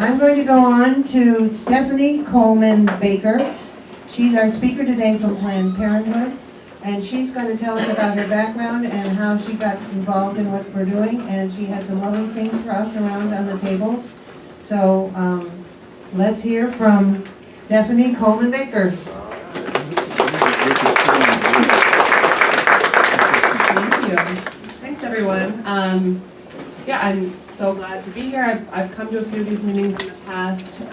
I'm going to go on to Stephanie Kollman-Baker. She's our speaker today from Planned Parenthood, and she's going to tell us about her background and how she got involved in what we're doing, and she has some lovely things for us around on the tables. So let's hear from Stephanie Kollman-Baker. Thank you. Thanks, everyone. Yeah, I'm so glad to be here. I've come to a few of these meetings in the past,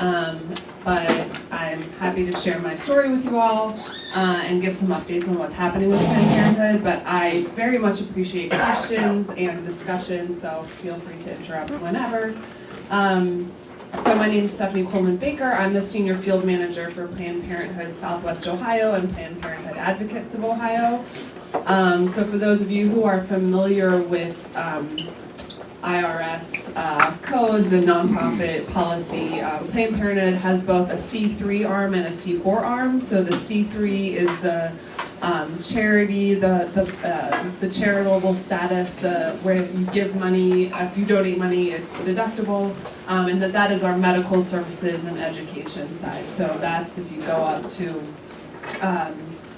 but I'm happy to share my story with you all and give some updates on what's happening with Planned Parenthood. But I very much appreciate questions and discussion, so feel free to interrupt whenever. So my name is Stephanie Kollman-Baker. I'm the Senior Field Manager for Planned Parenthood Southwest Ohio and Planned Parenthood Advocates of Ohio. So for those of you who are familiar with IRS codes and nonprofit policy, Planned Parenthood has both a C3 arm and a C4 arm. So the C3 is the charity, the charitable status, where if you give money, if you donate money, it's deductible, and that is our medical services and education side. So that's if you go up to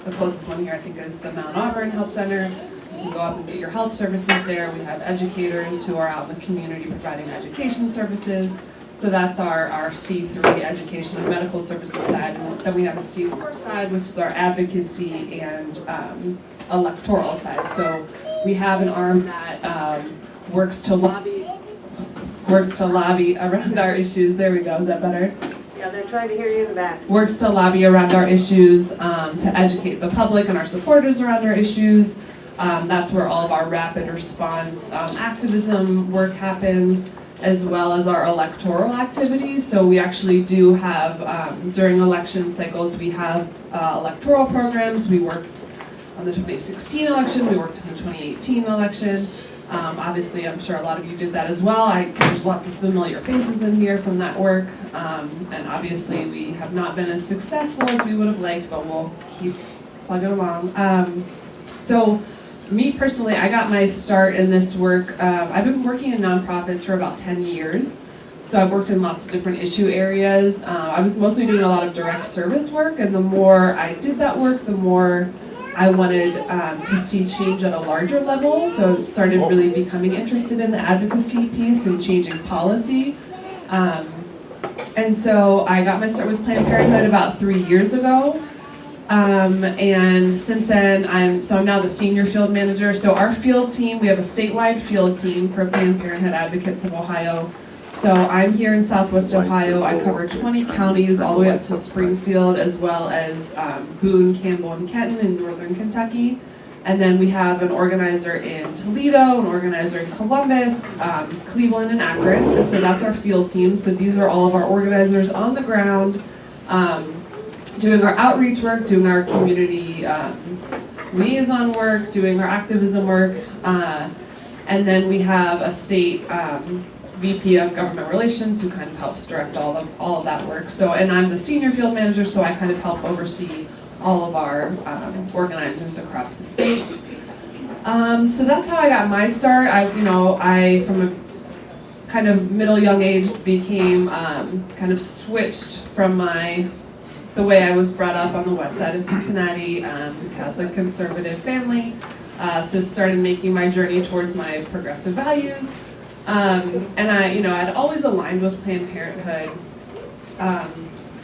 the closest one here, I think, is the Mount Auburn Health Center. You can go up and get your health services there. We have educators who are out in the community providing education services. So that's our C3 education and medical services side. And then we have a C4 side, which is our advocacy and electoral side. So we have an arm that works to lobby around our issues. There we go. Is that better? Yeah, they're trying to hear you in the back. Works to lobby around our issues, to educate the public and our supporters around our issues. That's where all of our rapid response activism work happens, as well as our electoral activities. So we actually do have, during election cycles, we have electoral programs. We worked on the 2016 election, we worked on the 2018 election. Obviously, I'm sure a lot of you did that as well. There's lots of familiar faces in here from that work. And obviously, we have not been as successful as we would have liked, but we'll keep plugging along. So me personally, I got my start in this work. I've been working in nonprofits for about 10 years. So I've worked in lots of different issue areas. I was mostly doing a lot of direct service work, and the more I did that work, the more I wanted to see change at a larger level. So I started really becoming interested in the advocacy piece and changing policy. And so I got my start with Planned Parenthood about 3 years ago. And since then, I'm now the senior field manager. So our field team, we have a statewide field team for Planned Parenthood Advocates of Ohio. So I'm here in Southwest Ohio. I cover 20 counties all the way up to Springfield, as well as Boone, Campbell, and Kenton in northern Kentucky. And then we have an organizer in Toledo, an organizer in Columbus, Cleveland, and Akron. And so that's our field team. So these are all of our organizers on the ground, doing our outreach work, doing our community liaison work, doing our activism work. And then we have a state VP of Government Relations who kind of helps direct all of that work. So, and I'm the senior field manager, so I kind of help oversee all of our organizers across the state. So that's how I got my start. I from a kind of middle young age became kind of switched from the way I was brought up on the west side of Cincinnati, Catholic conservative family. So started making my journey towards my progressive values. And I'd always aligned with Planned Parenthood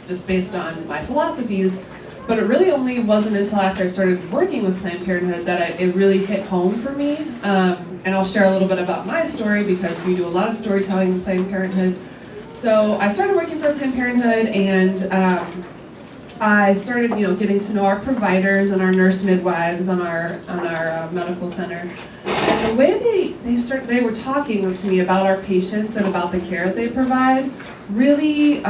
just based on my philosophies, but it really only wasn't until after I started working with Planned Parenthood that it really hit home for me. And I'll share a little bit about my story because we do a lot of storytelling with Planned Parenthood. So I started working for Planned Parenthood, and I started, getting to know our providers and our nurse midwives on our medical center. And the way they were talking to me about our patients and about the care they provide really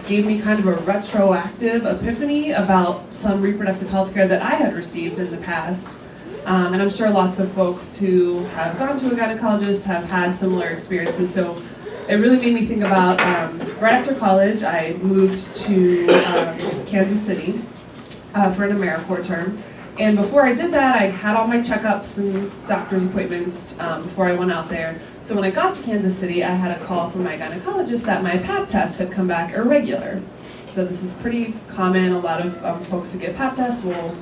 gave me kind of a retroactive epiphany about some reproductive health care that I had received in the past. And I'm sure lots of folks who have gone to a gynecologist have had similar experiences. So it really made me think about, right after college, I moved to Kansas City for an AmeriCorps term. And before I did that, I had all my checkups and doctor's appointments before I went out there. So when I got to Kansas City, I had a call from my gynecologist that my Pap test had come back irregular. So this is pretty common. A lot of folks who get Pap tests will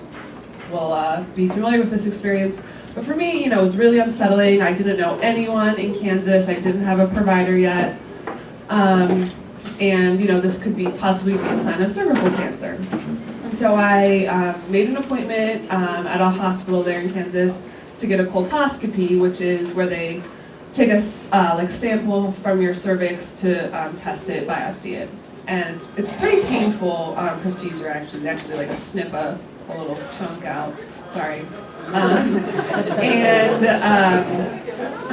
be familiar with this experience. But for me, it was really unsettling. I didn't know anyone in Kansas. I didn't have a provider yet. And this could possibly be a sign of cervical cancer. And so I made an appointment at a hospital there in Kansas to get a colposcopy, which is where they take a sample from your cervix to test it, biopsy it. And it's a pretty painful procedure, actually. They actually snip a little chunk out. Sorry. And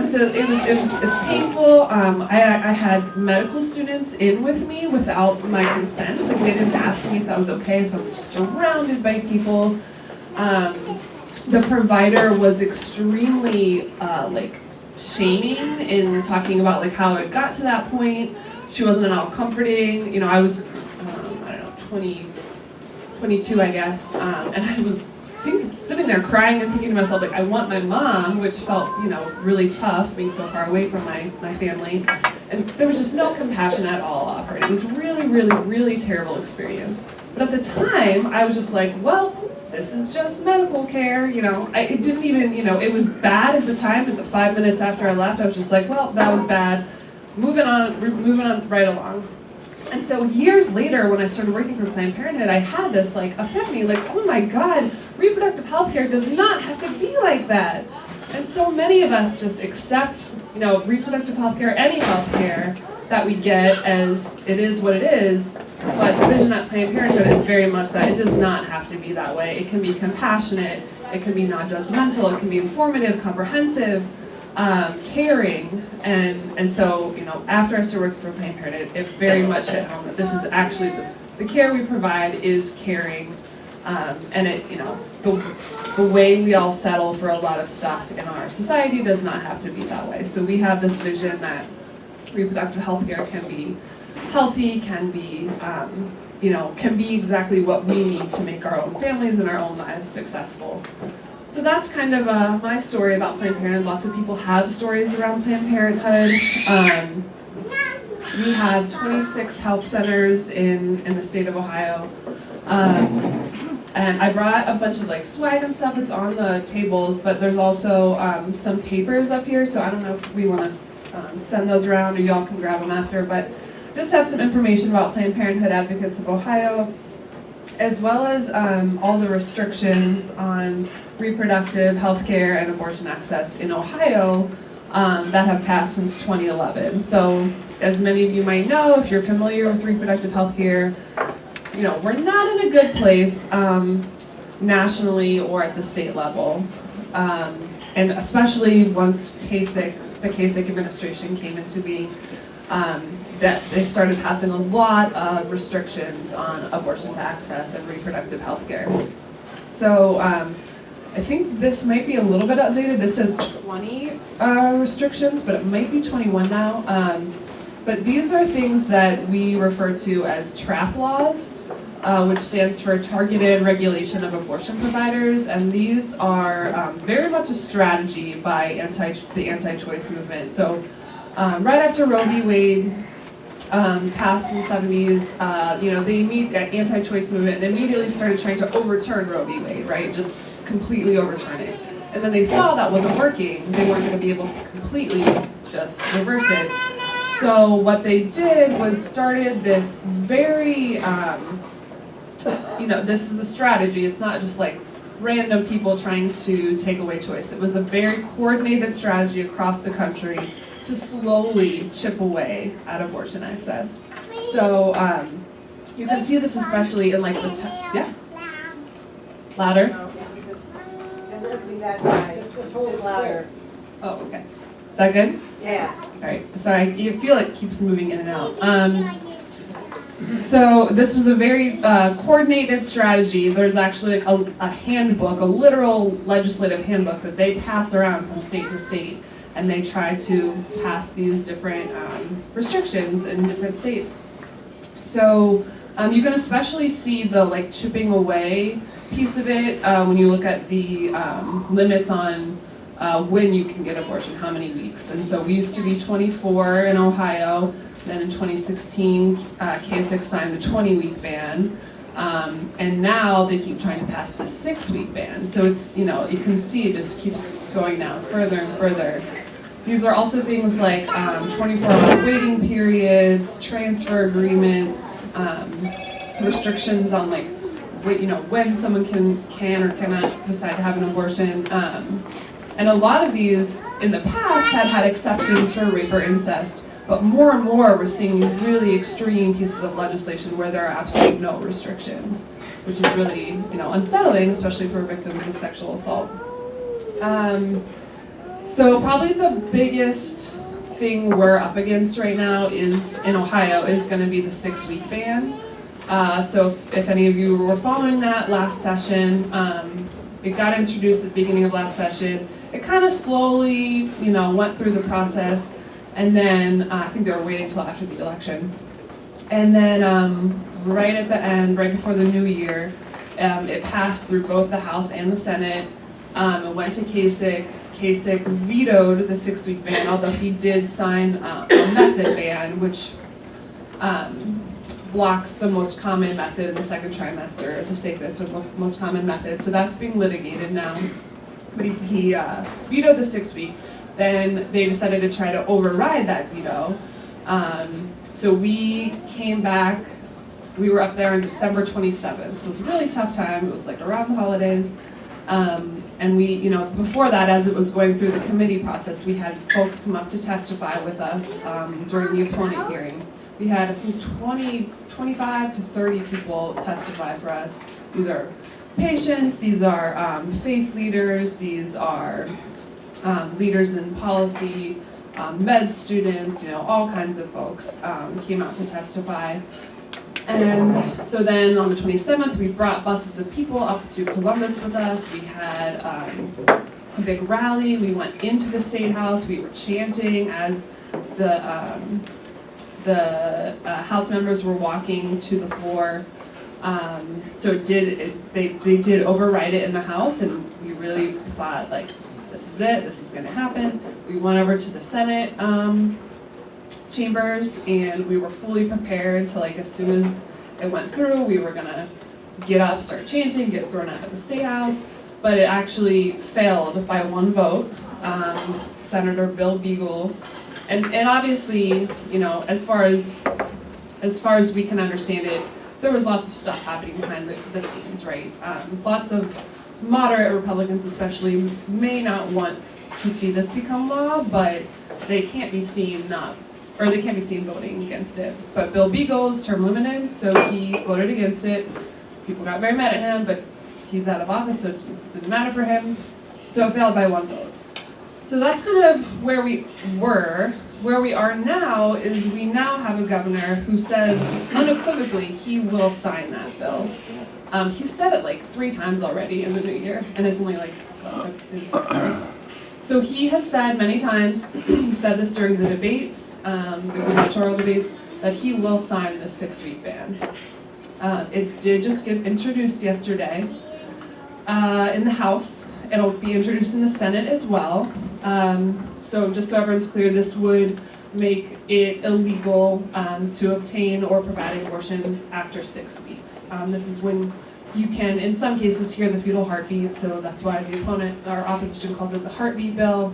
so it's painful. I had medical students in with me without my consent. They didn't ask me if that was okay, so I was just surrounded by people. The provider was extremely shaming in talking about how it got to that point. She wasn't at all comforting. I was 22, I guess, and I was sitting there crying and thinking to myself, I want my mom, which felt, really tough being so far away from my family. And there was just no compassion at all offered. It was really, really, really terrible experience. But at the time, I was just well, this is just medical care, it didn't even, it was bad at the time, but the 5 minutes after I left, I was just well, that was bad. Moving on right along. And so years later, when I started working for Planned Parenthood, I had this epiphany, oh my God, reproductive health care does not have to be like that. And so many of us just accept, reproductive health care, any health care that we get as it is what it is. But the vision at Planned Parenthood is very much that it does not have to be that way. It can be compassionate, it can be non-judgmental, it can be informative, comprehensive, caring, and so after I started working for Planned Parenthood, it very much hit home that this is actually the care we provide is caring, and it the way we all settle for a lot of stuff in our society does not have to be that way. So we have this vision that reproductive health care can be healthy, can be can be exactly what we need to make our own families and our own lives successful. So that's kind of my story about Planned Parenthood. Lots of people have stories around Planned Parenthood. We have 26 health centers in the state of Ohio. And I brought a bunch of swag and stuff. It's on the tables, but there's also some papers up here. So I don't know if we want to send those around or y'all can grab them after. But just have some information about Planned Parenthood Advocates of Ohio, as well as all the restrictions on reproductive health care and abortion access in Ohio that have passed since 2011. So as many of you might know, if you're familiar with reproductive health care, we're not in a good place nationally or at the state level. And especially once the Kasich administration came into being, that they started passing a lot of restrictions on abortion to access and reproductive health care. So I think this might be a little bit outdated. This says 20 restrictions, but it might be 21 now. But these are things that we refer to as TRAP laws, which stands for Targeted Regulation of Abortion Providers. And these are very much a strategy by the anti-choice movement. So right after Roe v. Wade passed in the 70s, the anti-choice movement immediately started trying to overturn Roe v. Wade, right? Just completely overturn it. And then they saw that wasn't working. They weren't going to be able to completely just reverse it. So what they did was started this very, this is a strategy. It's not just random people trying to take away choice. It was a very coordinated strategy across the country to slowly chip away at abortion access. So you can see this especially in yeah? Louder? No, that guy. Just hold it louder. Oh, okay. Is that good? Yeah. All right. Sorry, you feel it keeps moving in and out. So this was a very coordinated strategy. There's actually a handbook, a literal legislative handbook that they pass around from state to state, and they try to pass these different restrictions in different states. So you can especially see the chipping away piece of it when you look at the limits on when you can get abortion, how many weeks. And so we used to be 24 in Ohio. Then in 2016, Kasich signed the 20-week ban. And now they keep trying to pass the 6-week ban. So it's, you can see it just keeps going down further and further. These are also things like 24-hour waiting periods, transfer agreements, restrictions on when someone can or cannot decide to have an abortion. And a lot of these in the past had exceptions for rape or incest, but more and more we're seeing these really extreme pieces of legislation where there are absolutely no restrictions, which is really unsettling, especially for victims of sexual assault. So probably the biggest thing we're up against right now in Ohio is going to be the 6-week ban. So if any of you were following that last session, it got introduced at the beginning of last session. It kind of slowly, went through the process, and then I think they were waiting until after the election. And then right at the end, right before the new year, it passed through both the House and the Senate. It went to Kasich. Kasich vetoed the 6-week ban, although he did sign a method ban, which blocks the most common method in the second trimester, the safest or most common method. So that's being litigated now. But he vetoed the 6-week. Then they decided to try to override that veto. So we came back. We were up there on December 27th. So it was a really tough time. It was around the holidays. And we, before that, as it was going through the committee process, we had folks come up to testify with us during the opponent hearing. We had, I think, 25 to 30 people testify for us. These are patients, these are faith leaders, these are leaders in policy, med students, all kinds of folks came out to testify. And so then on the 27th, we brought buses of people up to Columbus with us. We had a big rally. We went into the State House. We were chanting as the House members were walking to the floor. So they did override it in the House, and we really thought, this is it. This is going to happen. We went over to the Senate chambers, and we were fully prepared to, as soon as it went through, we were gonna get up, start chanting, get thrown out of the State House. But it actually failed by one vote. Senator Bill Beagle, and obviously, as far as we can understand it, there was lots of stuff happening behind the scenes, right? Lots of moderate Republicans especially may not want to see this become law, but they can't be seen voting against it. But Bill Beagle's term limited, so he voted against it. People got very mad at him, but he's out of office, so it didn't matter for him. So it failed by one vote. So that's kind of where we were. Where we are now is we now have a governor who says unequivocally he will sign that bill. He said it 3 times already in the new year, and it's only so he has said many times, he said this during the debates, the gubernatorial debates, that he will sign the 6-week ban. It did just get introduced yesterday in the House. It'll be introduced in the Senate as well. So just so everyone's clear, this would make it illegal to obtain or provide an abortion after 6 weeks. This is when you can, in some cases, hear the fetal heartbeat, so that's why the opposition calls it the heartbeat bill.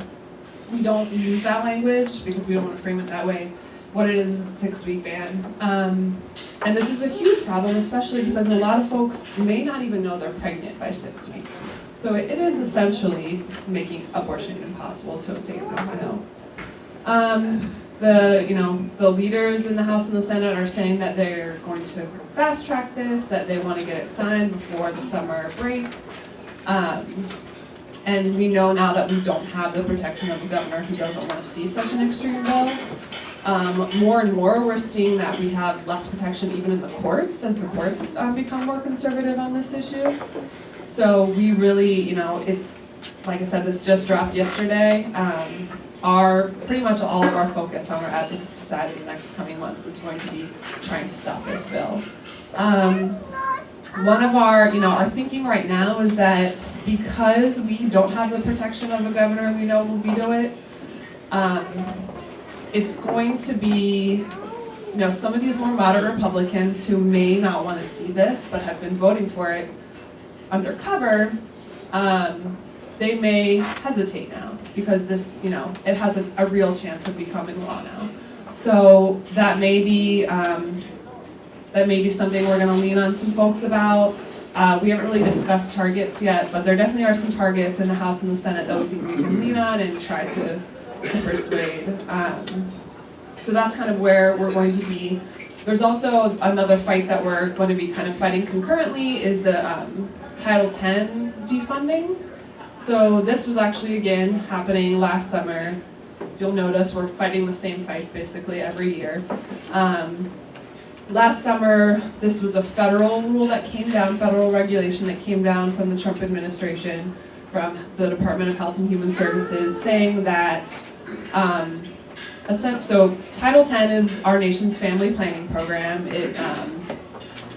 We don't use that language because we don't want to frame it that way. What it is a 6-week ban. And this is a huge problem, especially because a lot of folks may not even know they're pregnant by 6 weeks. So it is essentially making abortion impossible to obtain in Ohio. The leaders in the House and the Senate are saying that they're going to fast track this, that they want to get it signed before the summer break. And we know now that we don't have the protection of a governor who doesn't want to see such an extreme bill. More and more we're seeing that we have less protection even in the courts as the courts become more conservative on this issue. So we really, like I said, this just dropped yesterday. Pretty much all of our focus on our advocacy side in the next coming months is going to be trying to stop this bill. one of our, our thinking right now is that because we don't have the protection of a governor we know will veto it, it's going to be, some of these more moderate Republicans who may not want to see this but have been voting for it undercover, they may hesitate now because this, it has a real chance of becoming law now. So that may be something we're going to lean on some folks about. We haven't really discussed targets yet, but there definitely are some targets in the House and the Senate that we think we can lean on and try to persuade. So that's kind of where we're going to be. There's also another fight that we're going to be kind of fighting concurrently is the Title X defunding. So this was actually, again, happening last summer. You'll notice we're fighting the same fights basically every year. Last summer, this was a federal rule that came down, federal regulation that came down from the Trump administration, from the Department of Health and Human Services, saying that, so Title X is our nation's family planning program. It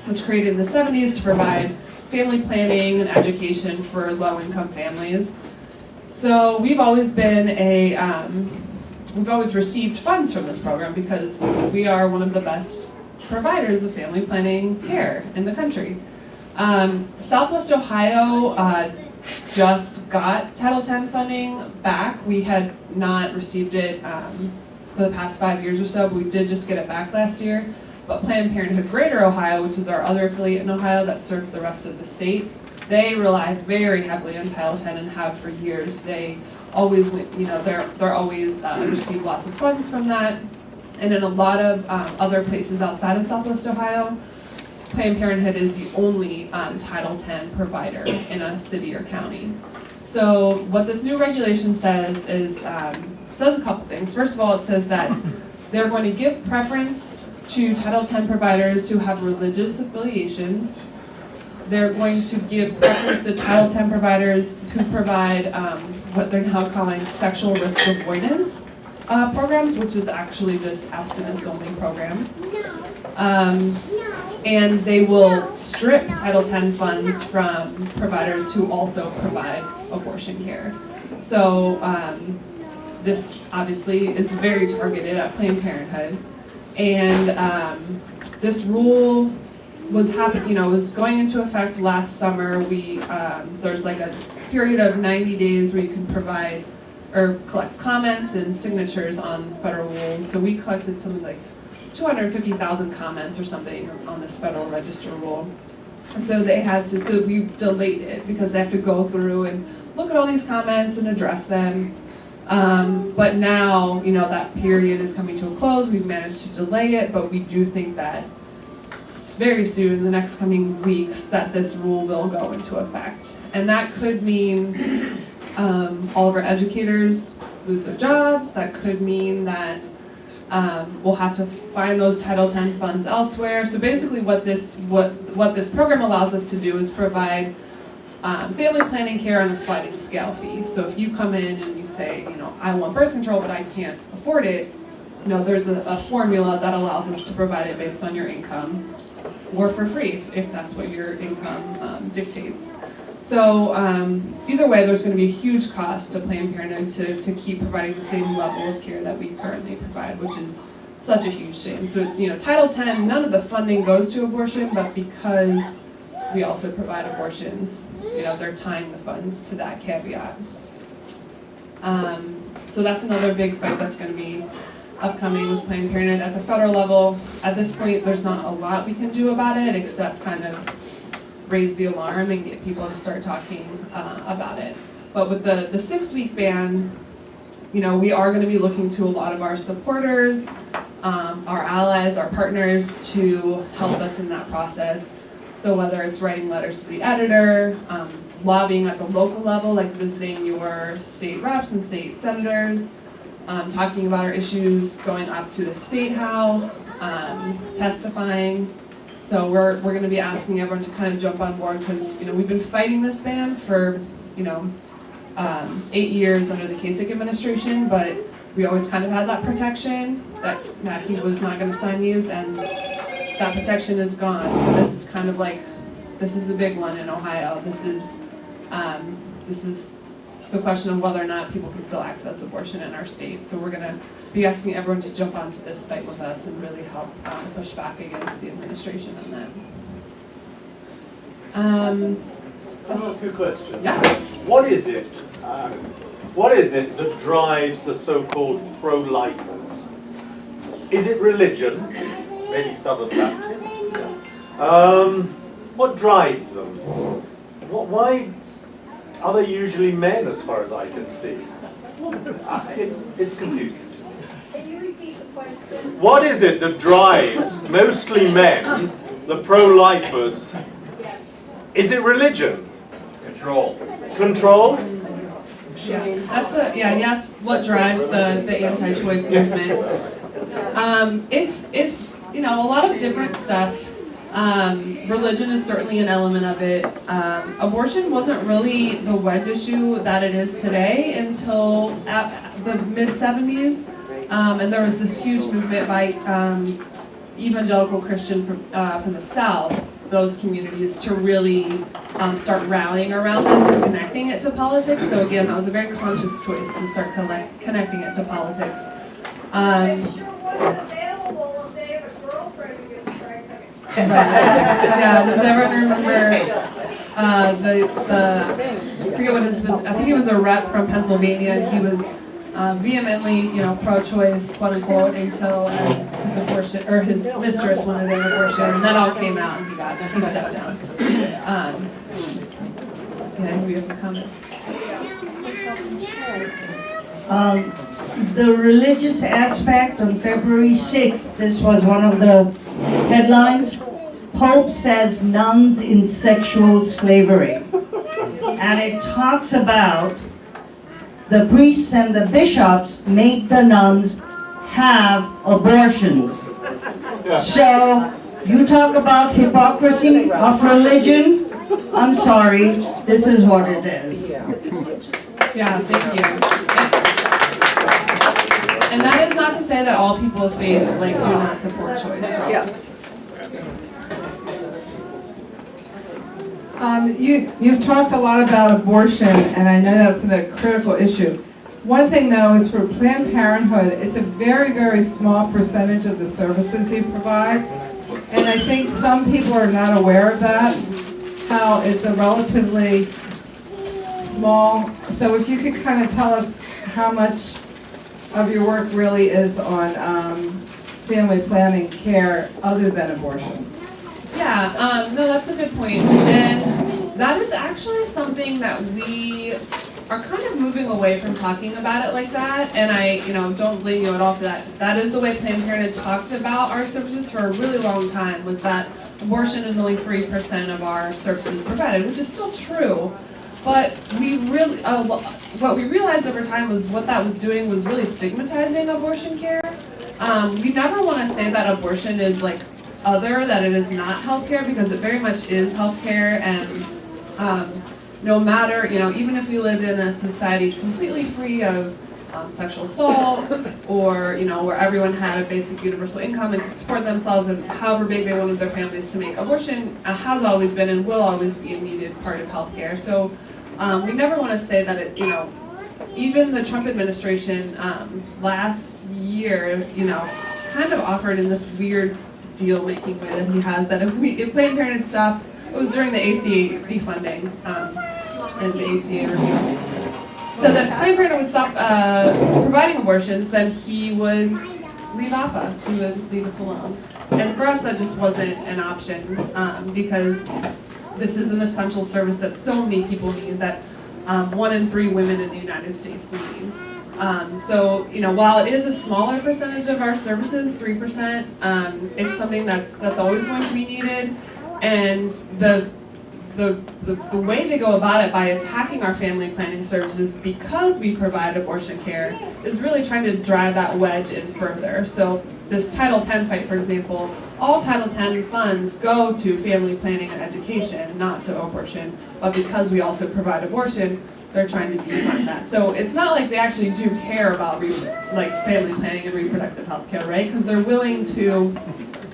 was created in the 70s to provide family planning and education for low-income families. So we've always been we've always received funds from this program because we are one of the best providers of family planning care in the country. Southwest Ohio just got Title X funding back. We had not received it for the past 5 years or so, but we did just get it back last year. But Planned Parenthood Greater Ohio, which is our other affiliate in Ohio that serves the rest of the state, they rely very heavily on Title X and have for years. They always, they're always receive lots of funds from that. And in a lot of other places outside of Southwest Ohio, Planned Parenthood is the only Title X provider in a city or county. So what this new regulation says is, says a couple things. First of all, it says that they're going to give preference to Title X providers who have religious affiliations. They're going to give preference to Title X providers who provide what they're now calling sexual risk avoidance programs, which is actually just abstinence-only programs. And they will strip Title X funds from providers who also provide abortion care. So this obviously is very targeted at Planned Parenthood. And this rule was was going into effect last summer. There's like a period of 90 days where you can provide or collect comments and signatures on federal rules. So we collected something like 250,000 comments or something on this Federal Register rule. And so so we delayed it because they have to go through and look at all these comments and address them. But now, that period is coming to a close. We've managed to delay it, but we do think that very soon, in the next coming weeks, that this rule will go into effect. And that could mean all of our educators lose their jobs. That could mean that we'll have to find those Title X funds elsewhere. So basically what this program allows us to do is provide family planning care on a sliding scale fee. So if you come in and you say, I want birth control, but I can't afford it, there's a formula that allows us to provide it based on your income or for free if that's what your income dictates. So either way, there's going to be a huge cost to Planned Parenthood to keep providing the same level of care that we currently provide, which is such a huge shame. So Title X, none of the funding goes to abortion, but because we also provide abortions, they're tying the funds to that caveat. So that's another big fight that's going to be upcoming with Planned Parenthood at the federal level. At this point, there's not a lot we can do about it except kind of raise the alarm and get people to start talking about it. But with the 6-week ban, we are going to be looking to a lot of our supporters, our allies, our partners to help us in that process. So whether it's writing letters to the editor, lobbying at the local level, like visiting your state reps and state senators, talking about our issues, going up to the state house, testifying. So we're going to be asking everyone to kind of jump on board because we've been fighting this ban for 8 years under the Kasich administration, but we always kind of had that protection that he was not going to sign these, and that protection is gone. So this is kind of like this is the big one in Ohio. This is the question of whether or not people can still access abortion in our state. So we're going to be asking everyone to jump onto this fight with us and really help push back against the administration on that. Can I ask you a question? Yeah. What is it that drives the so-called pro-lifers? Is it religion? Maybe Southern Baptists? What drives them? Why are they usually men, as far as I can see? It's confusing. Can you repeat the question? What is it that drives mostly men, the pro-lifers? Is it religion? Control. Control? Yeah, yes, what drives the anti-choice movement. It's a lot of different stuff. Religion is certainly an element of it. Abortion wasn't really the wedge issue that it is today until the mid-70s. And there was this huge movement by evangelical Christian from the South, those communities, to really start rallying around this and connecting it to politics. So again, that was a very conscious choice to start connecting it to politics. Yeah, does everyone remember I forget what his was, I think he was a rep from Pennsylvania. He was vehemently, pro-choice, quote unquote, until his abortion, or his mistress wanted an abortion, and that all came out, and he stepped down. We have some comments. The religious aspect on February 6th, this was one of the headlines. Pope says nuns in sexual slavery. And it talks about the priests and the bishops made the nuns have abortions. So you talk about hypocrisy of religion. I'm sorry, this is what it is. Yeah, thank you. And that is not to say that all people of faith do not support choice. Right? Yes. You've talked a lot about abortion, and I know that's a critical issue. One thing, though, is for Planned Parenthood, it's a very, very small percentage of the services you provide. And I think some people are not aware of that, how it's a relatively small. So if you could kind of tell us how much of your work really is on family planning care other than abortion. Yeah, no, that's a good point. And that is actually something that we are kind of moving away from talking about it like that. And I, don't blame you at all for that. That is the way Planned Parenthood talked about our services for a really long time, was that abortion is only 3% of our services provided, which is still true. But we really, what we realized over time was what that was doing was really stigmatizing abortion care. We never want to say that abortion is that it is not healthcare, because it very much is healthcare. And no matter, even if we lived in a society completely free of sexual assault, or where everyone had a basic universal income and could support themselves and however big they wanted their families to make, abortion has always been and will always be a needed part of healthcare. So we never want to say that it, even the Trump administration last year, kind of offered in this weird deal-making way that he has, that if Planned Parenthood stopped, it was during the ACA defunding and the ACA review. So that if Planned Parenthood would stop providing abortions, then he would leave off us. He would leave us alone. And for us, that just wasn't an option, because this is an essential service that so many people need, that 1 in 3 women in the United States need. So, while it is a smaller percentage of our services, 3%, it's something that's always going to be needed. And the way they go about it, by attacking our family planning services because we provide abortion care, is really trying to drive that wedge in further. So this Title X fight, for example, all Title X funds go to family planning and education, not to abortion. But because we also provide abortion, they're trying to defund that. So it's not like they actually do care about family planning and reproductive health care, right? Because they're willing to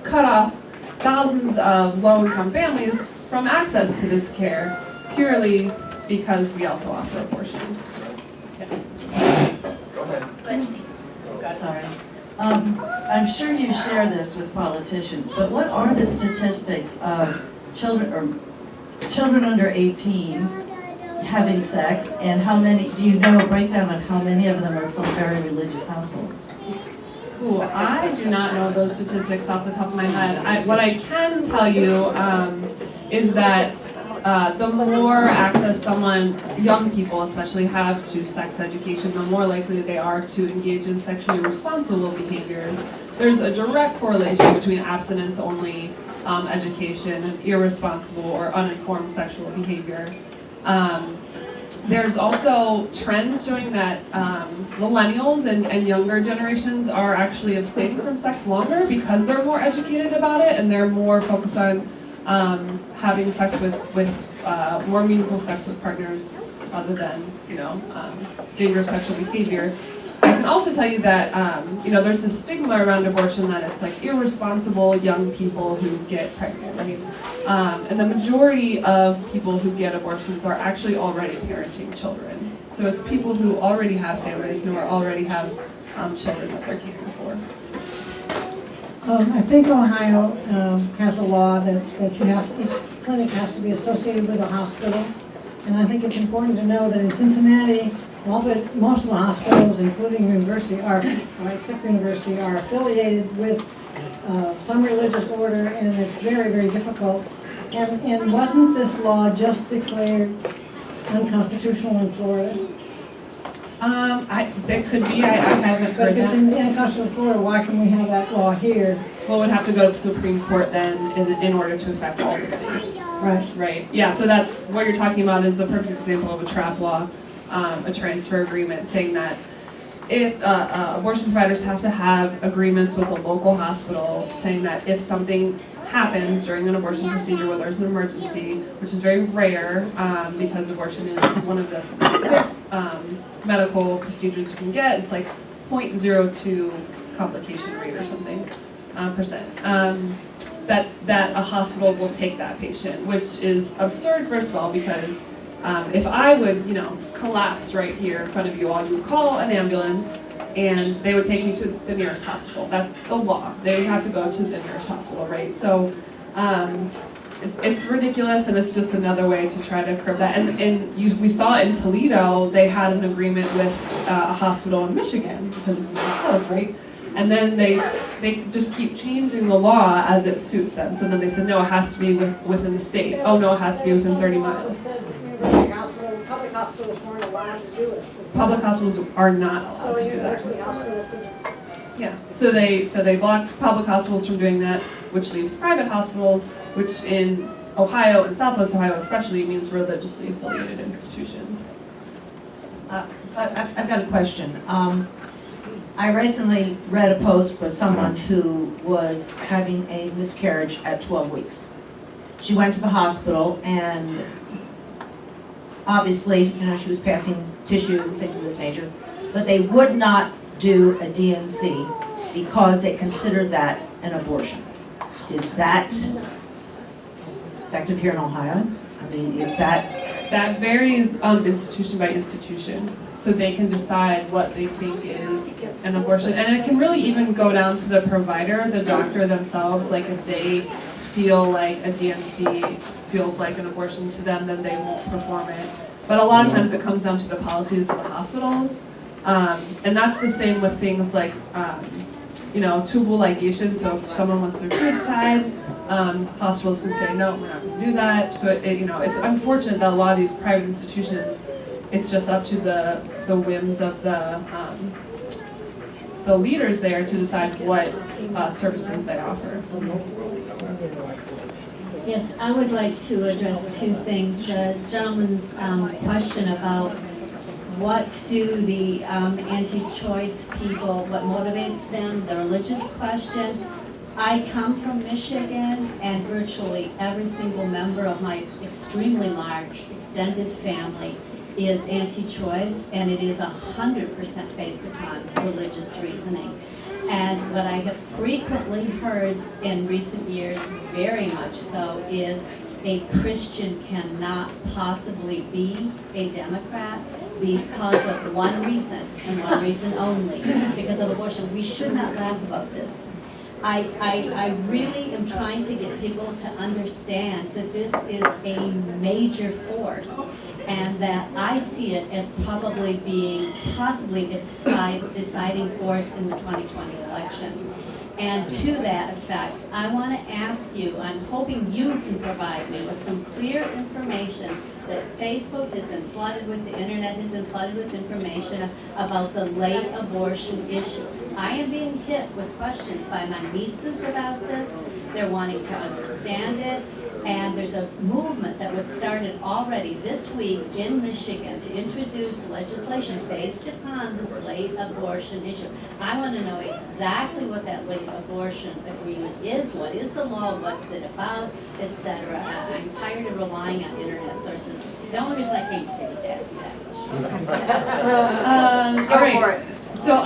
cut off thousands of low-income families from access to this care purely because we also offer abortion. Go ahead. Sorry. I'm sure you share this with politicians, but what are the statistics of children under 18 having sex, and how many, do you know a breakdown of how many of them are from very religious households? Ooh, I do not know those statistics off the top of my head. What I can tell you is that the more access young people especially have to sex education, the more likely they are to engage in sexually responsible behaviors. There's a direct correlation between abstinence-only education and irresponsible or uninformed sexual behavior. There's also trends showing that millennials and younger generations are actually abstaining from sex longer because they're more educated about it and they're more focused on having sex with more meaningful sex with partners other than, dangerous sexual behavior. I can also tell you that, there's this stigma around abortion that it's like irresponsible young people who get pregnant, right? And the majority of people who get abortions are actually already parenting children. So it's people who already have families, who already have children that they're caring for. I think Ohio has a law that each clinic has to be associated with a hospital. And I think it's important to know that in Cincinnati, most of the hospitals, including university, except university, are affiliated with some religious order, and it's very, very difficult. And wasn't this law just declared unconstitutional in Florida? That could be, I haven't But heard if it's that. unconstitutional in Florida, why can we have that law here? Well, it would have to go to the Supreme Court then in order to affect all the states. Right. Right, yeah, so that's, what you're talking about is the perfect example of a trap law, a transfer agreement saying that if abortion providers have to have agreements with a local hospital saying that if something happens during an abortion procedure where there's an emergency, which is very rare because abortion is one of the medical procedures you can get, it's like 0.02 complication rate or something percent. That a hospital will take that patient, which is absurd, first of all, because if I would, collapse right here in front of you all, you would call an ambulance and they would take me to the nearest hospital. That's the law. They have to go to the nearest hospital, right? So it's ridiculous, and it's just another way to try to curb that. And we saw in Toledo, they had an agreement with a hospital in Michigan because it's close, right? And then they just keep changing the law as it suits them. So then they said, no, it has to be within the state. Oh, no, it has to be within 30 miles. Public hospitals weren't allowed to do it. Public hospitals are not allowed to do that. Yeah, so they blocked public hospitals from doing that, which leaves private hospitals, which in Ohio and Southwest Ohio especially means religiously affiliated institutions. I've got a question. I recently read a post with someone who was having a miscarriage at 12 weeks. She went to the hospital and obviously, she was passing tissue, things of this nature, but they would not do a DNC because they considered that an abortion. Is that effective here in Ohio? I mean, is that... That varies institution by institution, so they can decide what they think is an abortion. And it can really even go down to the provider, the doctor themselves, like if they feel like a DNC feels like an abortion to them, then they won't perform it. But a lot of times it comes down to the policies of the hospitals. And that's the same with things like, tubal ligation. So if someone wants their tubes tied, hospitals can say, no, we're not going to do that. So it's unfortunate that a lot of these private institutions, it's just up to the whims of the leaders there to decide what services they offer. Yes, I would like to address two things. The gentleman's question about what do the anti-choice people, what motivates them, the religious question. I come from Michigan, and virtually every single member of my extremely large extended family is anti-choice, and it is 100% based upon religious reasoning. And what I have frequently heard in recent years, very much so, is a Christian cannot possibly be a Democrat because of one reason, and one reason only, because of abortion. We should not laugh about this. I really am trying to get people to understand that this is a major force, and that I see it as probably being possibly a deciding force in the 2020 election. And to that effect, I want to ask you, I'm hoping you can provide me with some clear information that Facebook has been flooded with, the internet has been flooded with information about the late abortion issue. I am being hit with questions by my nieces about this. They're wanting to understand it. And there's a movement that was started already this week in Michigan to introduce legislation based upon this late abortion issue. I want to know exactly what that late abortion agreement is, what is the law, what's it about, etc. I'm tired of relying on internet sources. The only reason I came today was to ask you that question. All right. So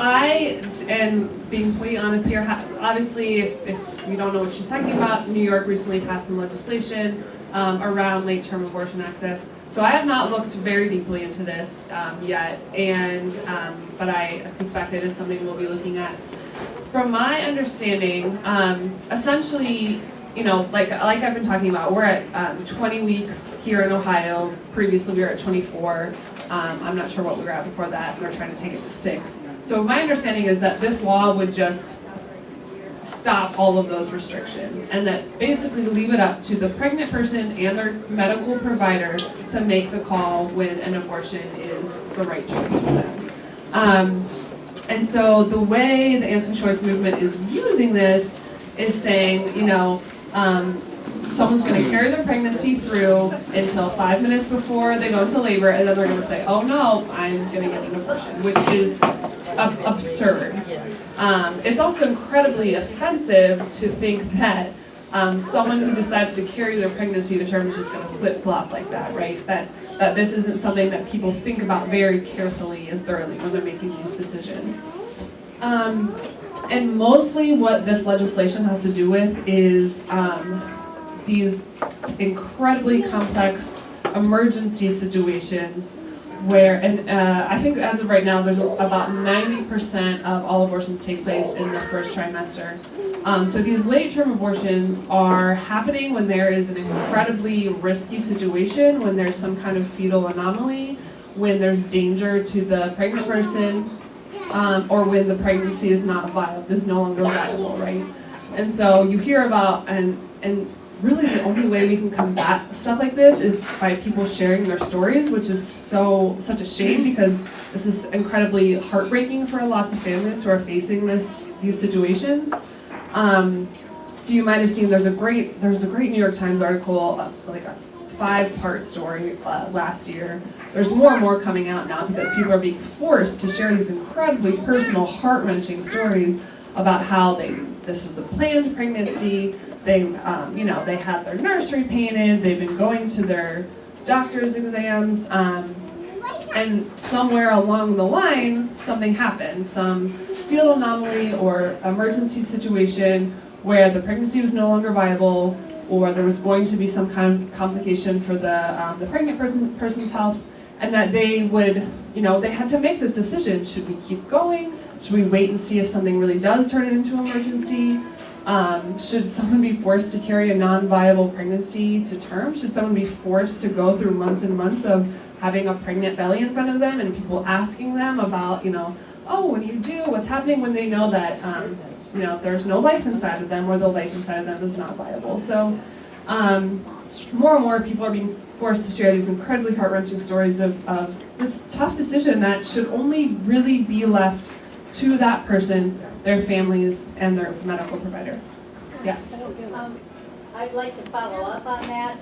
and being completely honest here, obviously, if you don't know what she's talking about, New York recently passed some legislation around late-term abortion access. So I have not looked very deeply into this yet, but I suspect it is something we'll be looking at. From my understanding, essentially, like I've been talking about, we're at 20 weeks here in Ohio. Previously, we were at 24. I'm not sure what we were at before that. We're trying to take it to 6. So my understanding is that this law would just stop all of those restrictions, and that basically leave it up to the pregnant person and their medical provider to make the call when an abortion is the right choice for them. And so the way the anti-choice movement is using this is saying, someone's going to carry their pregnancy through until 5 minutes before they go into labor, and then they're going to say, oh no, I'm going to get an abortion, which is absurd. It's also incredibly offensive to think that someone who decides to carry their pregnancy to term is just going to flip-flop like that, right? That this isn't something that people think about very carefully and thoroughly when they're making these decisions. And mostly what this legislation has to do with is these incredibly complex emergency situations where, and I think as of right now, there's about 90% of all abortions take place in the first trimester. So these late-term abortions are happening when there is an incredibly risky situation, when there's some kind of fetal anomaly, when there's danger to the pregnant person, or when the pregnancy is no longer viable, right? And so you hear about, and really the only way we can combat stuff like this is by people sharing their stories, which is such a shame, because this is incredibly heartbreaking for lots of families who are facing these situations. So you might have seen there's a great New York Times article, like a 5-part story last year. There's more and more coming out now because people are being forced to share these incredibly personal, heart-wrenching stories about how this was a planned pregnancy. They had their nursery painted. They've been going to their doctor's exams, and somewhere along the line, something happened. Some fetal anomaly or emergency situation where the pregnancy was no longer viable, or there was going to be some kind of complication for the pregnant person's health, and that they had to make this decision. Should we keep going? Should we wait and see if something really does turn into an emergency? Should someone be forced to carry a non-viable pregnancy to term? Should someone be forced to go through months and months of having a pregnant belly in front of them and people asking them about, oh, what do you do? What's happening when they know that, there's no life inside of them, or the life inside of them is not viable? So more and more people are being forced to share these incredibly heart-wrenching stories of this tough decision that should only really be left to that person, their families, and their medical provider. Yeah. I'd like to follow up on that.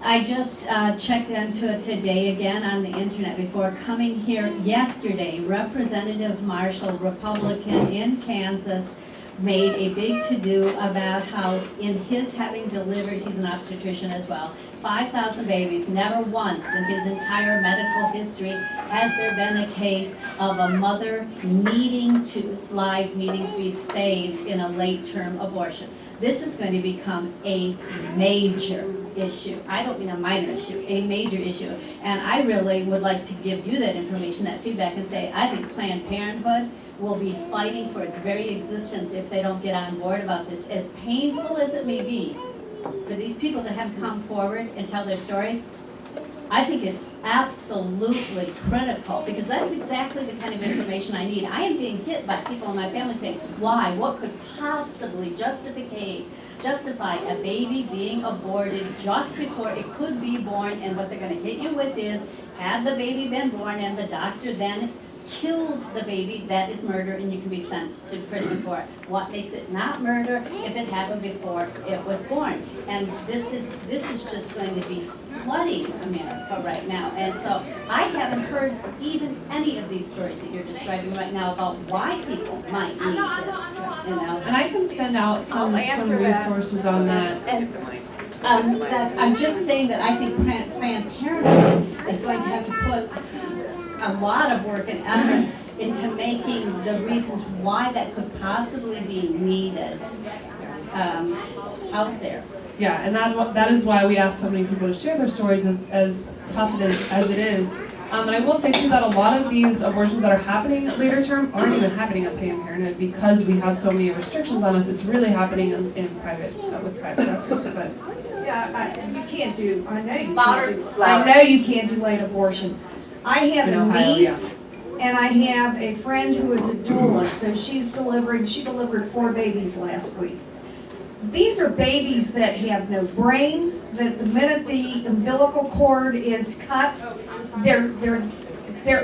I just checked into it today again on the internet before coming here yesterday. Representative Marshall, Republican in Kansas, made a big to-do about how in his having delivered, he's an obstetrician as well, 5,000 babies, never once in his entire medical history has there been a case of a mother needing to be saved in a late-term abortion. This is going to become a major issue. I don't mean a minor issue, a major issue. And I really would like to give you that information, that feedback, and say, I think Planned Parenthood will be fighting for its very existence if they don't get on board about this. As painful as it may be for these people to have come forward and tell their stories, I think it's absolutely critical, because that's exactly the kind of information I need. I am being hit by people in my family saying, why? What could possibly justify a baby being aborted just before it could be born? And what they're going to hit you with is, had the baby been born and the doctor then killed the baby, that is murder and you can be sent to prison for it. What makes it not murder if it happened before it was born? And this is just going to be flooding America right now. And so I haven't heard even any of these stories that you're describing right now about why people might need this, you know. And I can send out some resources on that. And I'm just saying that I think Planned Parenthood is going to have to put a lot of work and effort into making the reasons why that could possibly be needed out there. Yeah, and that is why we ask so many people to share their stories, as tough as it is. And I will say too that a lot of these abortions that are happening later term aren't even happening at Planned Parenthood, because we have so many restrictions on us. It's really happening in private with private sectors. But Yeah, you can't do, I know you can't do late abortion. I have In a Ohio, niece, and I have a friend who is a doula, so she delivered 4 babies last week. These are babies that have no brains, that the minute the umbilical cord is cut, they're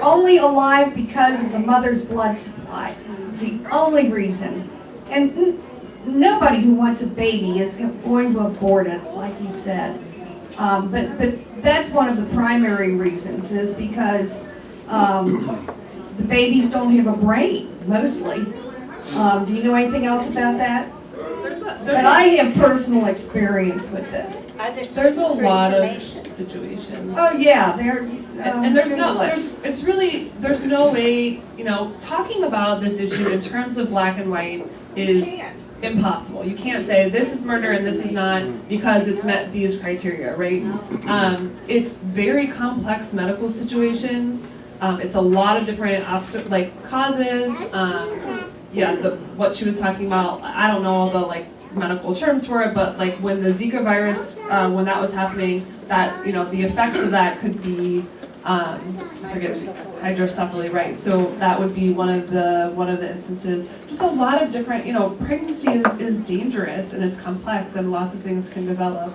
only alive because of the mother's blood supply. It's the only reason. And nobody who wants a baby is going to abort it, like you said. But that's one of the primary reasons, is because the babies don't have a brain, mostly. Do you know anything else about that? But I have personal experience with this. there's a lot of situations. Oh, yeah, And there's no way, talking about this issue in terms of black and white is impossible. You can't say this is murder and this is not because it's met these criteria, right? It's very complex medical situations. It's a lot of different causes. What she was talking about, I don't know all the medical terms for it, but when the Zika virus, when that was happening, that the effects of that could be hydrocephaly, right? So that would be one of the instances. Just a lot of different, pregnancy is dangerous and it's complex and lots of things can develop.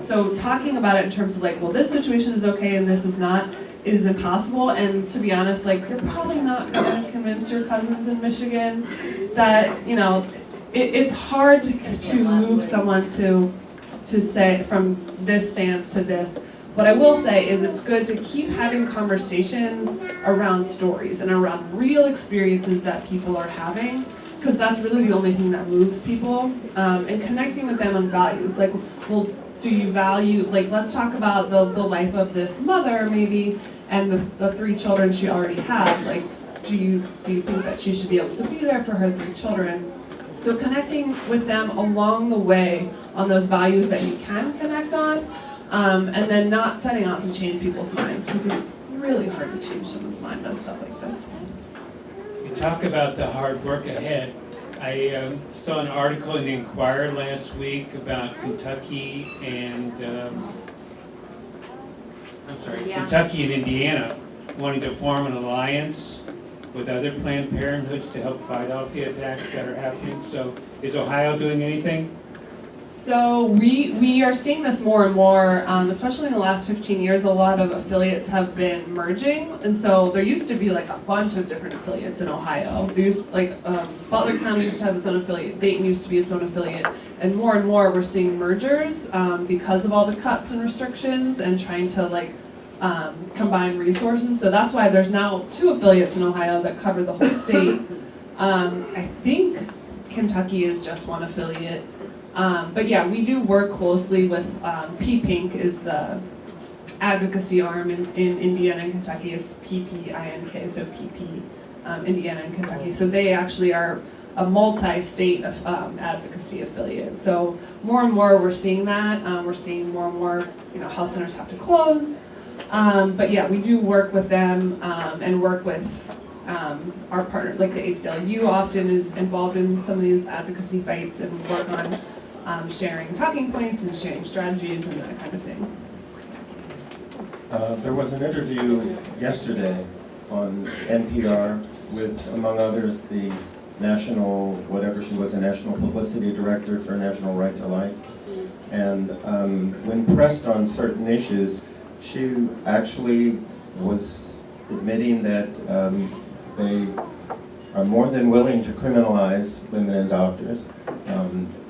So talking about it in terms of well, this situation is okay and this is not, is impossible. And to be honest, you're probably not going to convince your cousins in Michigan that, it's hard to move someone to say from this stance to this. What I will say is it's good to keep having conversations around stories and around real experiences that people are having, because that's really the only thing that moves people, and connecting with them on values. Well, do you value, let's talk about the life of this mother maybe and the 3 children she already has. Do you think that she should be able to be there for her 3 children? So connecting with them along the way on those values that you can connect on, and then not setting out to change people's minds, because it's really hard to change someone's mind on stuff like this. You talk about the hard work ahead. I saw an article in the Inquirer last week about Kentucky and Kentucky and Indiana wanting to form an alliance with other Planned Parenthoods to help fight off the attacks that are happening. So is Ohio doing anything? So we are seeing this more and more, especially in the last 15 years. A lot of affiliates have been merging, and so there used to be a bunch of different affiliates in Ohio. Butler County used to have its own affiliate, Dayton used to be its own affiliate, and more we're seeing mergers because of all the cuts and restrictions and trying to combine resources. So that's why there's now 2 affiliates in Ohio that cover the whole state. I think Kentucky is just one affiliate. But yeah, we do work closely with PPINK is the advocacy arm in Indiana and Kentucky. It's PPINK, so PP, Indiana and Kentucky. So they actually are a multi-state advocacy affiliate. So more and more we're seeing that. We're seeing more and more, health centers have to close. But yeah, we do work with them and work with our partner, like the ACLU often is involved in some of these advocacy fights and work on sharing talking points and sharing strategies and that kind of thing. There was an interview yesterday on NPR with, among others, the national, whatever she was, a national publicity director for National Right to Life. And when pressed on certain issues, she actually was admitting that they are more than willing to criminalize women and doctors.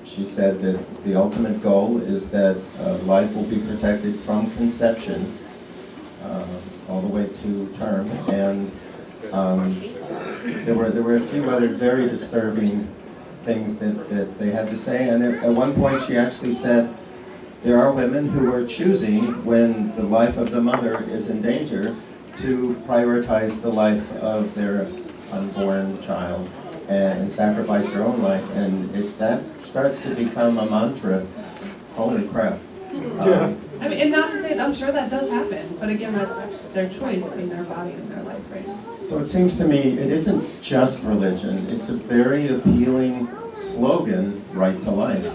She said that the ultimate goal is that life will be protected from conception all the way to term. And there were a few other very disturbing things that they had to say. And at one point she actually said, there are women who are choosing, when the life of the mother is in danger, to prioritize the life of their unborn child and sacrifice their own life. And if that starts to become a mantra, holy crap. I mean, and not to say, I'm sure that does happen, but again, that's their choice in their body and their life, right? So it seems to me it isn't just religion. It's a very appealing slogan, right to life.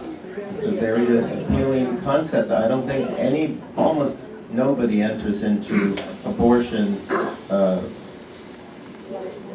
It's a very appealing concept. I don't think almost nobody enters into abortion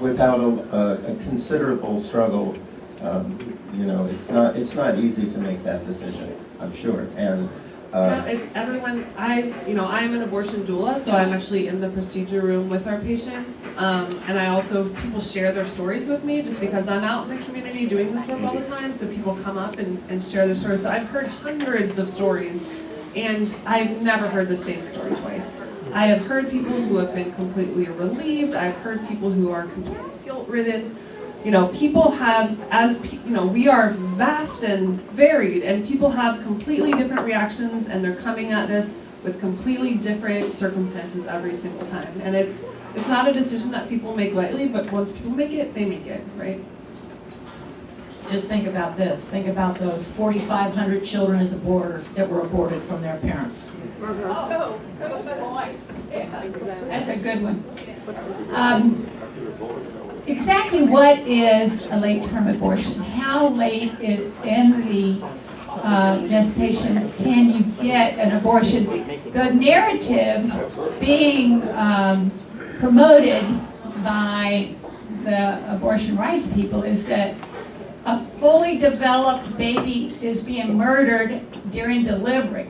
without a considerable struggle. It's not easy to make that decision, I'm sure. And it's everyone. I am an abortion doula, so I'm actually in the procedure room with our patients, and I also, people share their stories with me just because I'm out in the community doing this work all the time, so people come up and share their stories. So I've heard hundreds of stories, and I've never heard the same story twice. I have heard people who have been completely relieved. I've heard people who are completely guilt-ridden. People have, we are vast and varied, and people have completely different reactions, and they're coming at this with completely different circumstances every single time. And it's not a decision that people make lightly, but once people make it, they make it, right? Just think about this. Think about those 4,500 children at the border that were aborted from their parents. That's a good one. Exactly what is a late-term abortion? How late in the gestation can you get an abortion? The narrative being promoted by the abortion rights people is that a fully developed baby is being murdered during delivery,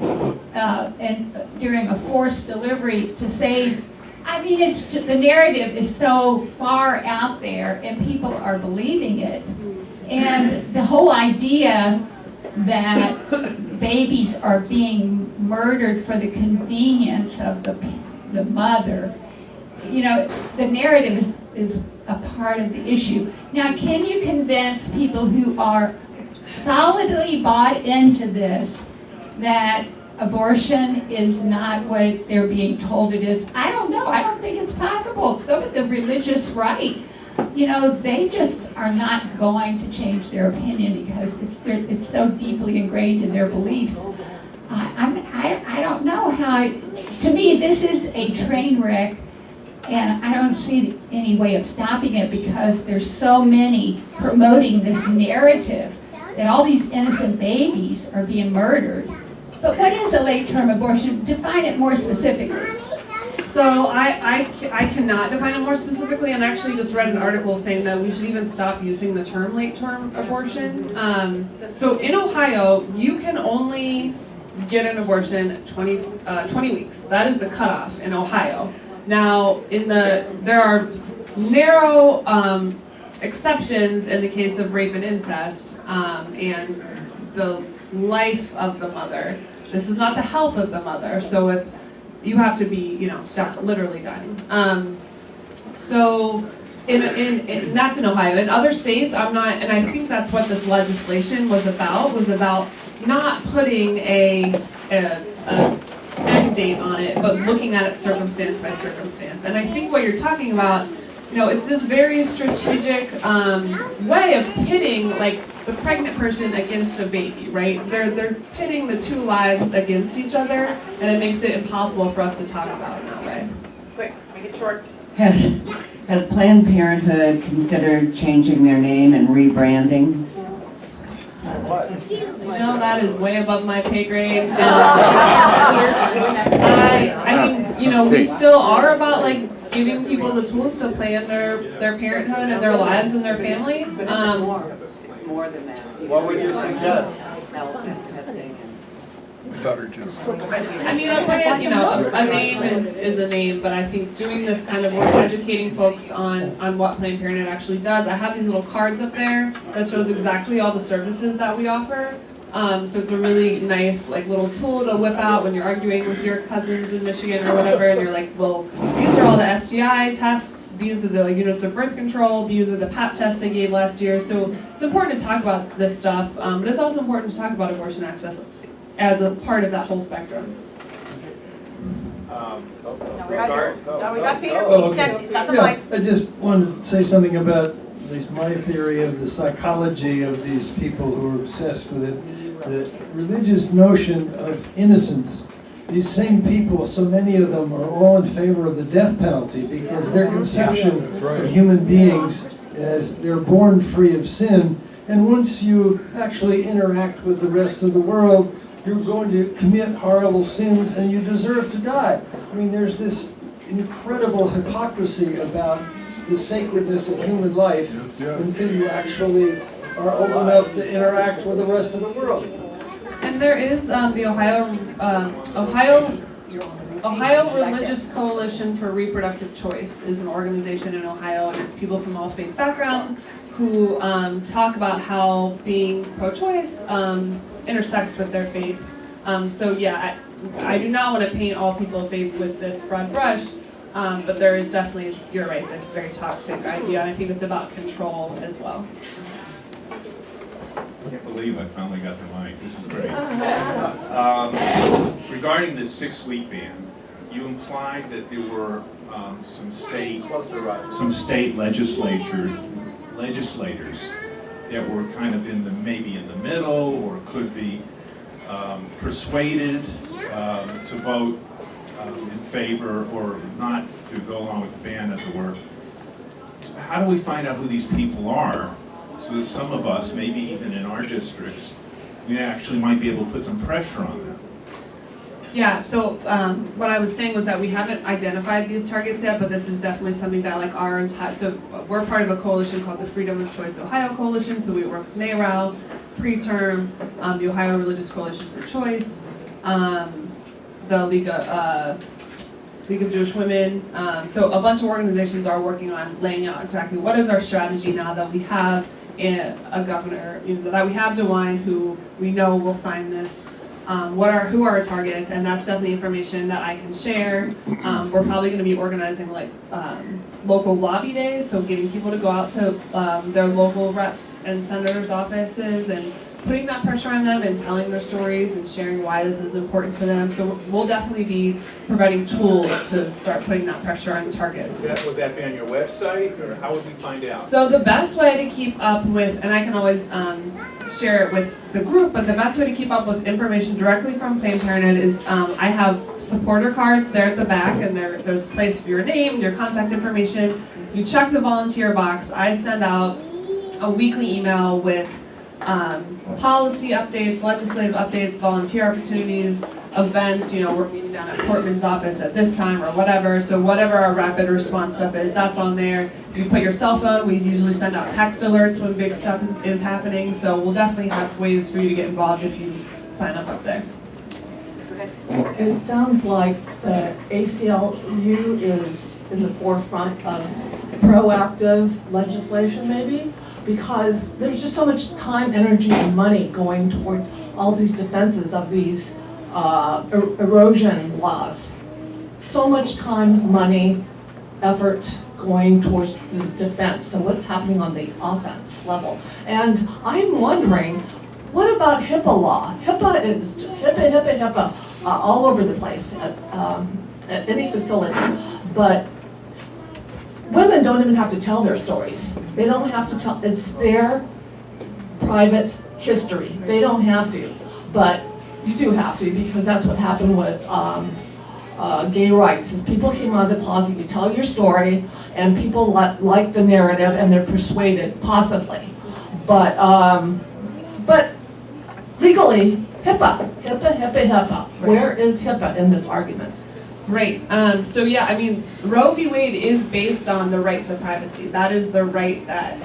and during a forced delivery to save. I mean, the narrative is so far out there, and people are believing it. And the whole idea that babies are being murdered for the convenience of the mother, the narrative is a part of the issue. Now, can you convince people who are solidly bought into this that abortion is not what they're being told it is? I don't know. I don't think it's possible. Some of the religious right, they just are not going to change their opinion because it's so deeply ingrained in their beliefs. I don't know how. To me, this is a train wreck, and I don't see any way of stopping it because there's so many promoting this narrative that all these innocent babies are being murdered. But what is a late-term abortion? Define it more specifically. So I cannot define it more specifically, and I actually just read an article saying that we should even stop using the term late-term abortion. So in Ohio, you can only get an abortion 20 weeks. That is the cutoff in Ohio. Now, there are narrow exceptions in the case of rape and incest, and the life of the mother. This is not the health of the mother. So if you have to be, literally dying. So in that's in Ohio. In other states, I'm not, and I think that's what this legislation was about not putting a end date on it, but looking at it circumstance by circumstance. And I think what you're talking about it's this very strategic way of pitting like the pregnant person against a baby, right? They're pitting the two lives against each other, and it makes it impossible for us to talk about in that way. Quick, make it short. Has Planned Parenthood considered changing their name and rebranding? That is way above my pay grade. I mean, we still are about like giving people the tools to plan their parenthood and their lives and their family. It's more than that. What would you suggest? I mean, a brand, a name is a name, but I think doing this kind of work, educating folks on what Planned Parenthood actually does. I have these little cards up there that shows exactly all the services that we offer. So it's a really nice like little tool to whip out when you're arguing with your cousins in Michigan or whatever, and you're like, well, these are all the STI tests, these are the units of birth control, these are the PAP tests they gave last year. So it's important to talk about this stuff, but it's also important to talk about abortion access as a part of that whole spectrum. We got Peter. Oh, He's next. He's got the yeah, mic. I just wanted to say something about at least my theory of the psychology of these people who are obsessed with it. The religious notion of innocence. These same people, so many of them, are all in favor of the death penalty because their conception of human beings as they're born free of sin. And once you actually interact with the rest of the world, you're going to commit horrible sins and you deserve to die. I mean, there's this incredible hypocrisy about the sacredness of human life until you actually are old enough to interact with the rest of the world. And there is the Ohio Religious Coalition for Reproductive Choice is an organization in Ohio, and it's people from all faith backgrounds who talk about how being pro-choice intersects with their faith. So yeah, I do not want to paint all people of faith with this broad brush, but there is definitely, you're right, this very toxic idea, and I think it's about control as well. I can't believe I finally got the mic. This is great. Regarding the 6-week ban, you implied that there were some state legislators that were kind of maybe in the middle, or could be persuaded to vote in favor or not to go along with the ban, as it were. How do we find out who these people are, so that some of us, maybe even in our districts, we actually might be able to put some pressure on them? Yeah, so what I was saying was that we haven't identified these targets yet, but this is definitely something that like our entire, so we're part of a coalition called the Freedom of Choice Ohio Coalition, so we work with NARAL, Preterm, the Ohio Religious Coalition for Choice, the League of Jewish Women, so a bunch of organizations are working on laying out exactly what is our strategy now that we have a governor, that we have DeWine who we know will sign this. Who are our targets, and that's definitely information that I can share. We're probably going to be organizing like local lobby days, so getting people to go out to their local reps and senators' offices and putting that pressure on them and telling their stories and sharing why this is important to them. So we'll definitely be providing tools to start putting that pressure on targets. Would that be on your website, or how would we find out? So the best way to keep up with, and I can always share it with the group, but the best way to keep up with information directly from Planned Parenthood is I have supporter cards there at the back, and there's a place for your name, your contact information. You check the volunteer box. I send out a weekly email with policy updates, legislative updates, volunteer opportunities, events. We're meeting down at Portman's office at this time or whatever. So whatever our rapid response stuff is, that's on there. If you put your cell phone, we usually send out text alerts when big stuff is happening. So we'll definitely have ways for you to get involved if you sign up there. It sounds like the ACLU is in the forefront of proactive legislation, maybe, because there's just so much time, energy, and money going towards all these defenses of these erosion laws. So much time, money, effort going towards the defense. So what's happening on the offense level? And I'm wondering, what about HIPAA law? HIPAA is just HIPAA, all over the place at any facility. But women don't even have to tell their stories. They don't have to tell, it's their private history. They don't have to, but you do have to, because that's what happened with gay rights, is people came out of the closet, you tell your story, and people like the narrative and they're persuaded, possibly. But legally, HIPAA. Where is HIPAA in this argument? Right. So yeah, I mean, Roe v. Wade is based on the right to privacy. That is the right that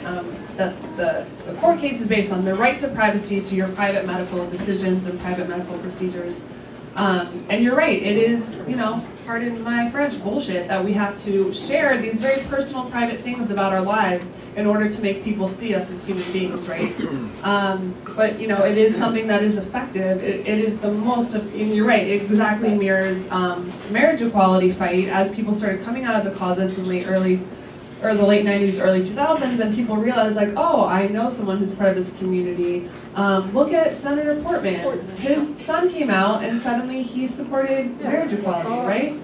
the court case is based on, the right to privacy to your private medical decisions and private medical procedures. And you're right, it is, you know, pardon my French, bullshit that we have to share these very personal, private things about our lives in order to make people see us as human beings, right? But, you know, it is something that is effective. It is the most, and you're right, it exactly mirrors marriage equality fight as people started coming out of the closets in the late 90s, early 2000s, and people realized, like, oh, I know someone who's part of this community. Look at Senator Portman. His son came out and suddenly he supported marriage equality, right?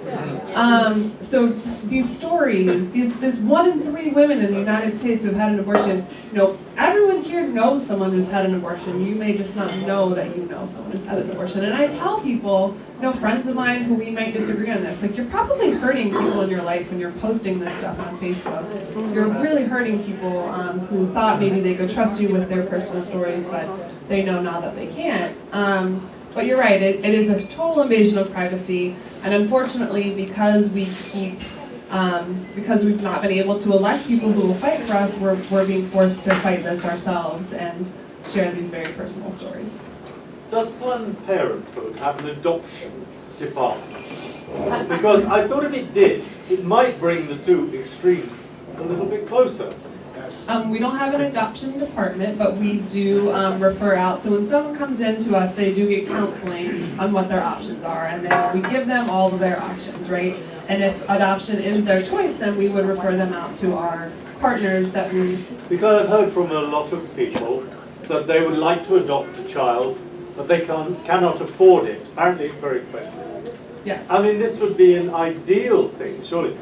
So these stories, this 1 in 3 women in the United States who have had an abortion, you know, everyone here knows someone who's had an abortion. You may just not know that you know someone who's had an abortion. And I tell people, you know, friends of mine who we might disagree on this, like, you're probably hurting people in your life when you're posting this stuff on Facebook. You're really hurting people who thought maybe they could trust you with their personal stories, but they know now that they can't. But you're right, it is a total invasion of privacy, and unfortunately, because we've not been able to elect people who will fight for us, we're being forced to fight this ourselves and share these very personal stories. Does Planned Parenthood have an adoption department? Because I thought if it did, it might bring the two extremes a little bit closer. We don't have an adoption department, but we do refer out. So when someone comes in to us, they do get counseling on what their options are, and then we give them all of their options, right? And if adoption is their choice, then we would refer them out to our partners that we... Because I've heard from a lot of people that they would like to adopt a child, but they cannot afford it. Apparently it's very expensive. Yes. I mean, this would be an ideal thing, surely.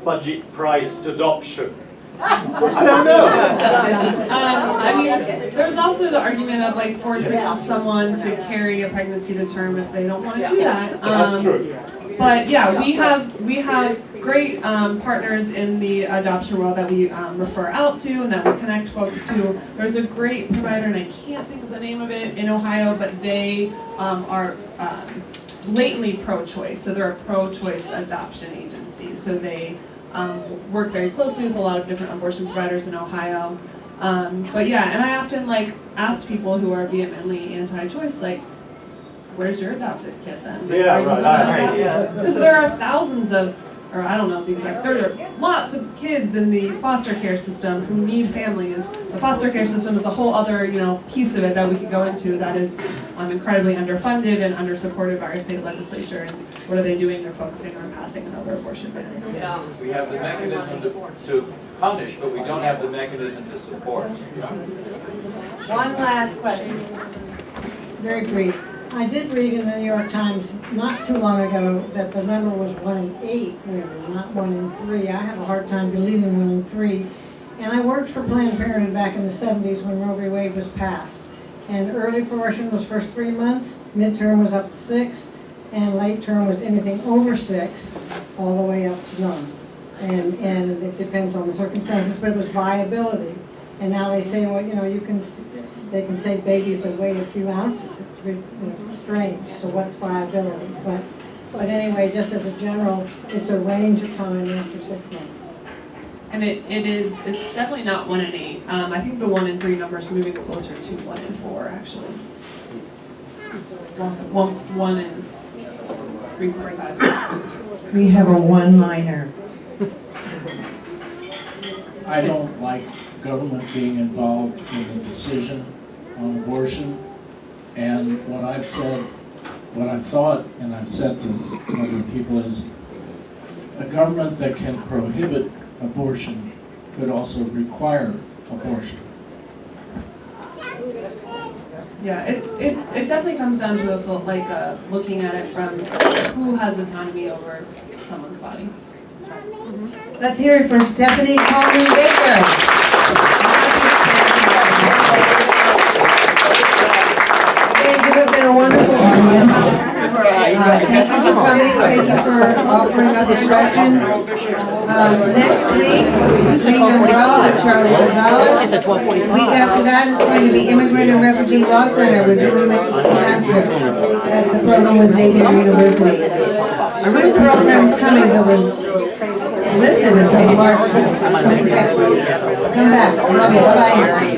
Budget-priced adoption. I don't know. I mean, there's also the argument of, like, forcing someone to carry a pregnancy to term if they don't want to do that. That's true. But yeah, we have great partners in the adoption world that we refer out to and that we connect folks to. There's a great provider, and I can't think of the name of it, in Ohio, but they are blatantly pro-choice. So they're a pro-choice adoption agency. So they work very closely with a lot of different abortion providers in Ohio. But yeah, and I often, like, ask people who are vehemently anti-choice, like, where's your adopted kid then? Yeah, right. Because there are thousands of, or I don't know the exact, there are lots of kids in the foster care system who need families. The foster care system is a whole other, you know, piece of it that we could go into that is incredibly underfunded and undersupported by our state legislature. And what are they doing? They're focusing on passing another abortion business. Yeah. We have the mechanism to punish, but we don't have the mechanism to support. One last question. Very brief. I did read in the New York Times not too long ago that the number was 1 in 8 women, not 1 in 3. I have a hard time believing 1 in 3. And I worked for Planned Parenthood back in the 70s when Roe v. Wade was passed. And early abortion was first 3 months, midterm was up to 6, and late term was anything over 6, all the way up to none. And it depends on the circumstances, but it was viability. And now they say, well, you know, they can say babies that weigh a few ounces. It's, you know, strange. So what's viability? But anyway, just as a general, it's a range of time after 6 months. And it's definitely not 1 in 8. I think the 1 in 3 number is moving closer to 1 in 4, actually. 1 in 3.5. We have a one-liner. I don't like government being involved in the decision on abortion. And what I've said, what I've thought, and I've said to other people is a government that can prohibit abortion could also require abortion. Yeah, it definitely comes down to looking at it from who has autonomy over someone's body. Let's hear it for Stephanie Kollman-Baker. Thank you, it's been a wonderful audience. Thank you for coming, thank you for offering up your questions. Next week is Dream Umbrella with Charlie Gonzalez. Week after that is going to be Immigrant and Refugee Law Center with Julie McMaster. That's the program with Xavier University. Our new program's coming to the listed until March 26th. Come back. Love you. Bye-bye.